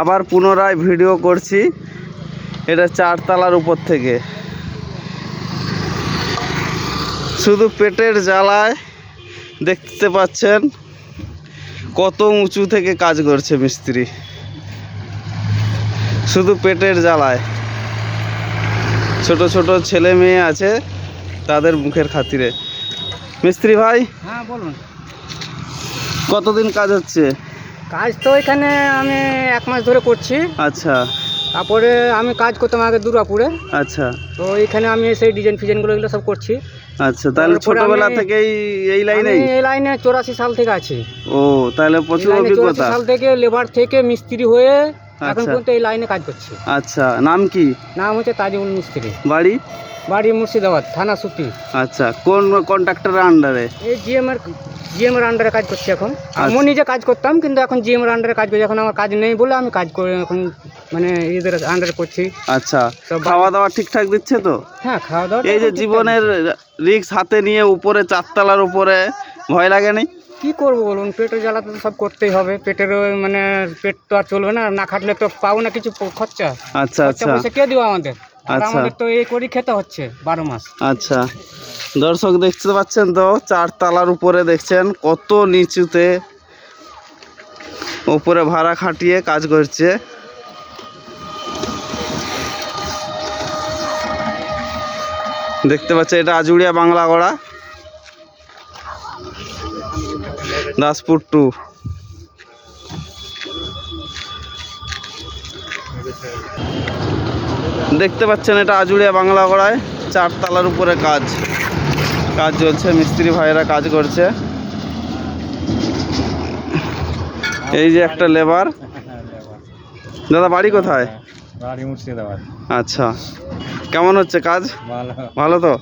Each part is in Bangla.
আবার পুনরায় ভিডিও করছি। এটা 4 তলার উপর থেকে, শুধু পেটের জ্বালায় দেখতে পাচ্ছেন কত উঁচু থেকে কাজ করছে মিস্ত্রি, শুধু পেটের জ্বালায়। ছোট ছোট ছেলে মেয়ে আছে, তাদের মুখের খাতিরে। মিস্ত্রি ভাই, হ্যাঁ বলুন। কতদিন কাজ হচ্ছে? কাজ তো এখানে আমি 1 মাস ধরে করছি। আচ্ছা। তারপরে আমি কাজ করতাম আগে দুর্গাপুরে। আচ্ছা। তো এখানে আমি এসে ডিজাইন ফিজাইনগুলো এগুলো সব করছি। আচ্ছা, তাহলে ছোটবেলা থেকেই এই লাইনে? এই লাইনে 84 সাল থেকে আছি। ও, তাহলে প্রচুর অভিজ্ঞতা। 84 সাল থেকে লেবার থেকে মিস্ত্রি হয়ে এখন পর্যন্ত এই লাইনে কাজ করছি। আচ্ছা, নাম কি? নাম হচ্ছে তাজিমুল মিস্ত্রি। বাড়ি? বাড়ি মুর্শিদাবাদ, থানা সুতি। আচ্ছা, কোন কন্ট্রাক্টরের আন্ডারে? এই জিএম এর আন্ডারে কাজ করছি এখন। আমি নিজে কাজ করতাম, কিন্তু এখন জিএম এর আন্ডারে কাজ করছি। এখন আমার কাজ নেই বলে আমি কাজ করে এখন মানে এদের আন্ডারে করছি। আচ্ছা, খাওয়া দাওয়া ঠিকঠাক দিচ্ছে তো? হ্যাঁ, খাওয়া দাওয়া। এই যে জীবনের রিস্ক হাতে নিয়ে উপরে 4 তলার উপরে, ভয় লাগে না? কি করবো বলুন, পেটের জ্বালাতে তো সব করতেই হবে। পেটের মানে পেট তো আর চলবে না, না খাটলে তো পাবো না কিছু খরচা। আচ্ছা আচ্ছা, পয়সা কে দিব আমাদের? আচ্ছা, আমাদের তো এই করি খেতে হচ্ছে 12 মাস। আচ্ছা, দর্শক দেখতে পাচ্ছেন তো, 4 তলার উপরে দেখছেন কত নিচুতে উপরে ভাড়া খাটিয়ে কাজ করছে। দেখতে পাচ্ছেন, এটা আজুড়িয়া বাংলা গড়া, দাসপুর 2। দেখতে পাচ্ছেন এটা আজুড়িয়া বাংলা গড়ায় 4 তলার উপরে কাজ চলছে। মিস্ত্রি ভাইয়েরা কাজ করছে। এই যে একটা লেবার। দাদা, বাড়ি কোথায়? বাড়ি মুর্শিদাবাদ। আচ্ছা, কেমন হচ্ছে কাজ? ভালো। ভালো তো?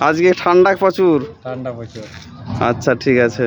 আজকে ঠান্ডা প্রচুর? ঠান্ডা প্রচুর। আচ্ছা, ঠিক আছে।